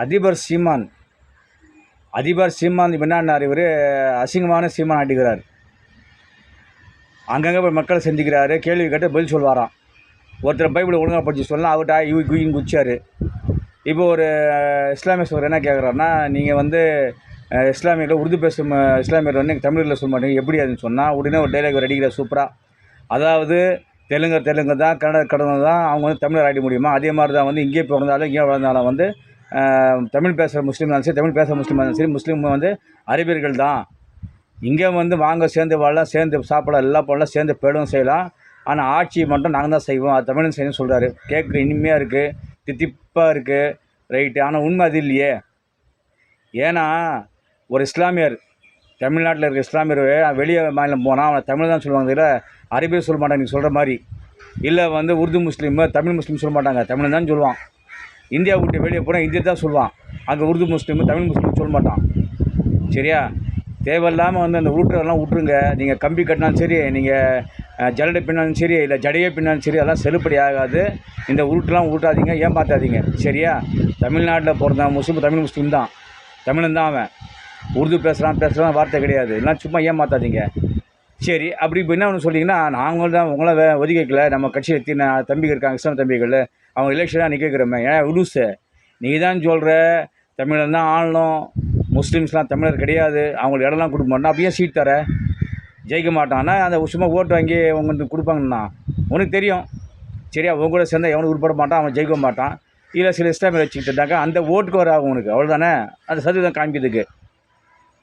அதிபர் சீமான் இப்போ என்னன்னார், இவர் அசிங்கமான சீமான் ஆட்டிக்கிறார். அங்கங்கே போய் மக்களை சந்திக்கிறாரு, கேள்வி கேட்டு பதில் சொல்வாராம். ஒருத்தர் பைபிளை ஒழுங்காக படித்து சொல்லலாம், அவர்கிட்ட குயின்னு குச்சார். இப்போ ஒரு இஸ்லாமிய சோர் என்ன கேட்குறாருன்னா, நீங்கள் வந்து இஸ்லாமியில் உருது பேசும் இஸ்லாமியர் வந்து தமிழில் சொல்ல மாட்டீங்க எப்படி அதுன்னு சொன்னால், உடனே ஒரு டைலாக் அடிக்கிறார் சூப்பராக. அதாவது தெலுங்கு தான், கன்னட தான் அவங்க வந்து தமிழர் ஆகிட முடியுமா? அதே மாதிரி தான் வந்து இங்கே பிறந்தாலும் இங்கே வளர்ந்தாலும் வந்து தமிழ் பேசுகிற முஸ்லீம் இருந்தாலும் சரி, தமிழ் பேசுகிற முஸ்லீம் இருந்தாலும் சரி, முஸ்லீம் வந்து அரபியர்கள் தான். இங்கே வந்து வாங்க சேர்ந்து வாழலாம், சேர்ந்து சாப்பிடலாம், எல்லாம் பண்ணலாம், சேர்ந்து பேடும் செய்யலாம். ஆனால் ஆட்சி மட்டும் நாங்கள் தான் செய்வோம், அது தமிழன் செய்யணும்னு சொல்கிறாரு. கேட்குற இனிமையாக இருக்குது, தித்திப்பாக இருக்குது, ரைட்டு. ஆனால் உண்மை அது இல்லையே. ஏன்னா ஒரு இஸ்லாமியர் தமிழ்நாட்டில் இருக்க இஸ்லாமியர் வெளியே மாநிலம் போனால் அவனை தமிழ் தான் சொல்லுவாங்க, இல்லை அரபியர் சொல்ல மாட்டாங்க நீங்கள் சொல்கிற மாதிரி. இல்லை வந்து உருது முஸ்லீம் தமிழ் முஸ்லீம் சொல்ல மாட்டாங்க, தமிழ் தான் சொல்லுவான். இந்தியா விட்டு வெளியே போனால் இந்தியா தான் சொல்லுவான், அங்கே உருது முஸ்லீம் தமிழ் முஸ்லீம் சொல்ல மாட்டான். சரியா? தேவையில்லாமல் வந்து அந்த ரூட்டெல்லாம் விட்ருங்க. நீங்கள் கம்பி கட்டினாலும் சரி, நீங்கள் ஜல்லடை பின்னாலும் சரி, இல்லை ஜடையே பின்னாலும் சரி, அதெல்லாம் செல்லுபடி ஆகாது. இந்த உருட்டெலாம் ஊட்டாதீங்க, ஏமாற்றாதீங்க. சரியா? தமிழ்நாட்டில் பிறந்த தமிழ் முஸ்லீம் தான், தமிழன் தான் அவன். உருது பேசுகிறான் வார்த்தை கிடையாது. எல்லாம் சும்மா ஏமாற்றாதீங்க. சரி, அப்படி இப்போ என்ன ஒன்று சொல்லிங்கன்னா, நாங்கள் தான் உங்களை ஒதுக்கி வைக்கல, நம்ம கட்சியில் எத்தனை தம்பிகள் இருக்காங்க, இஸ்லாம் தம்பிகள், அவங்க எலெக்ஷனாக நிற்கிறோமே, ஏன் உடுசு நீ தான் சொல்கிற தமிழன் தான் ஆளணும், முஸ்லீம்ஸ்லாம் தமிழர் கிடையாது, அவங்களுக்கு இடம்லாம் கொடுக்க மாட்டோம், அப்படியே சீட் தர ஜெயிக்க மாட்டான்னா அந்த சும்மா ஓட்டு வாங்கி உங்களுக்கு கொடுப்பாங்கண்ணா உனக்கு தெரியும். சரியா? உங்க கூட சேர்ந்தால் எவனுக்கு உருப்பட மாட்டான், அவன் ஜெயிக்க மாட்டான். இல்லை சில இஸ்லாமியர் வச்சுக்கிட்டாக்கா அந்த ஓட்டுக்கு வர ஆகும் உனக்கு, அவ்வளோதானே? அந்த சதவீதம் காமிக்கிறதுக்கு.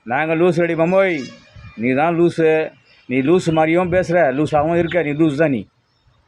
நாங்கள் லூஸ் ரெடி மம்மோய், நீ தான் லூஸு, நீ லூஸு மாதிரியும் பேசுகிற, லூஸாகவும் இருக்க, நீ லூஸ் தான். நீ